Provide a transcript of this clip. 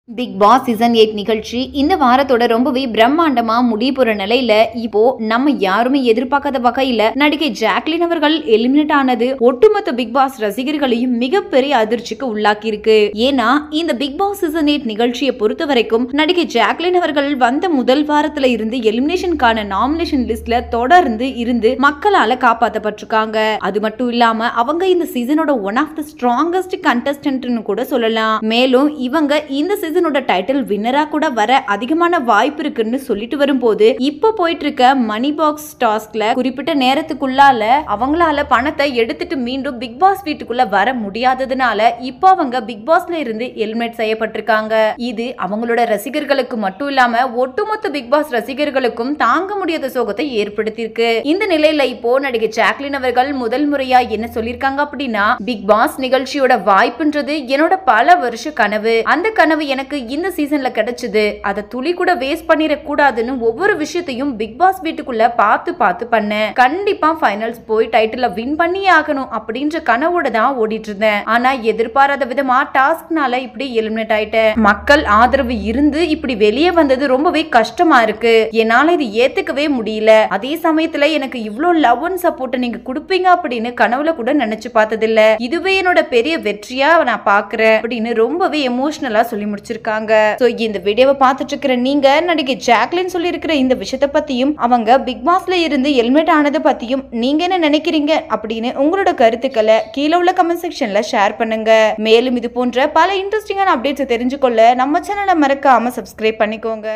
Big Boss season 8 நிகழ்ச்சி இந்த வாரத்தோட ரொம்பவே பிரம்மாண்டமா முடிவுற நிலையில இப்போ நம்ம யாருமே எதிர்பார்க்காத வகையில நடிகை ஜாக்லின் அவர்கள் எலிமினேட் ஆனது ஒட்டுமொத்த பிக் பாஸ் ரசிகர்களையும் மிகப்பெரிய அதிர்ச்சிக்கு உள்ளாக்கி இருக்கு. ஏன்னா இந்த பிக் பாஸ் சீசன் 8 நிகழ்ச்சியை பொறுத்த வரைக்கும் நடிகை ஜாக்லின் அவர்கள் வந்த முதல் வாரத்துல இருந்து எலிமினேஷனுக்கான நாமினேஷன் லிஸ்ட்ல தொடர்ந்து இருந்து மக்களால காப்பாற்றப்பட்டிருக்காங்க. அது மட்டும் இல்லாம அவங்க இந்த சீசனோட ஒன் ஆஃப் த ஸ்ட்ராங்கஸ்ட் கண்டஸ்டன்ட்னு கூட சொல்லலாம். மேலும் இவங்க இந்த சீசனோட டைட்டில் வின்னரா கூட வர அதிகமான வாய்ப்பு இருக்குன்னு சொல்லிட்டு வரும்போது இப்ப போயிட்டு இருக்க மணி பாக்ஸ் டாஸ்க்ல குறிப்பிட்ட நேரத்துக்குள்ளால அவங்களால பணத்தை எடுத்துட்டு மீண்டும் பிக் பாஸ் வீட்டுக்குள்ள வர முடியாததுனால இப்ப அவங்க பிக் பாஸ்ல இருந்து எலிமினேட் செய்யப்பட்டிருக்காங்க. இது அவங்களோட ரசிகர்களுக்கு மட்டும் இல்லாம ஒட்டுமொத்த பிக் பாஸ் ரசிகர்களுக்கும் தாங்க முடியாத சோகத்தை ஏற்படுத்தியிருக்கு. இந்த நிலையில இப்போ நடிகை ஜாக்லின் அவர்கள் முதல் முறையா என்ன சொல்லிருக்காங்க அப்படின்னா, பிக் பாஸ் நிகழ்ச்சியோட வாய்ப்புன்றது என்னோட பல வருஷ கனவு. அந்த கனவு எனக்கு இந்த சீசன்ல கிடைச்சது. அதை துளி கூட வேஸ்ட் பண்ணிட கூடாதுன்னு ஒவ்வொரு விஷயத்தையும் பிக் பாஸ் வீட்டுக்குள்ள பார்த்து பண்ணேன். கண்டிப்பா ஃபைனல்ஸ் போய் டைட்டில வின் பண்ணியே ஆகணும் அப்படின்ற கனவோட தான் ஓடிட்டு இருந்தேன். ஆனா எதிர்பாராத விதமா டாஸ்க்னால இப்படி எலிமினேட் ஆயிட்டேன். மக்கள் ஆதரவு இருந்து இப்படி வெளியே வந்தது ரொம்பவே கஷ்டமா இருக்கு. என்னால இது ஏத்துக்கவே முடியல. அதே சமயத்துல எனக்கு இவ்வளவு லவ் அண்ட் சப்போர்ட் நீங்க கொடுப்பீங்க அப்படின்னு கனவுல கூட நினைச்சு பார்த்ததில்ல. இதுவே என்னோட பெரிய வெற்றியா நான் பாக்குறேன் அப்படின்னு ரொம்பவே எமோஷனலா சொல்லி முடிச்சிருக்காங்க. சோ இந்த வீடியோவை பார்த்துட்டு இருக்கிற நீங்க நடிகை ஜாக்லின் சொல்லி இருக்கிற இந்த விஷயத்தை பத்தியும் அவங்க பிக் பாஸ்ல இருந்து எலிமினேட் ஆனது பத்தியும் நீங்க என்ன நினைக்கிறீங்க அப்படின்னு உங்களோட கருத்துக்களை கீழே உள்ள கமெண்ட் செக்ஷன்ல ஷேர் பண்ணுங்க. மேலும் இது போன்ற பல இன்ட்ரெஸ்டிங்கான அப்டேட்ஸ் தெரிஞ்சுக்கொள்ள நம்ம சேனலை மறக்காம சப்ஸ்கிரைப் பண்ணிக்கோங்க.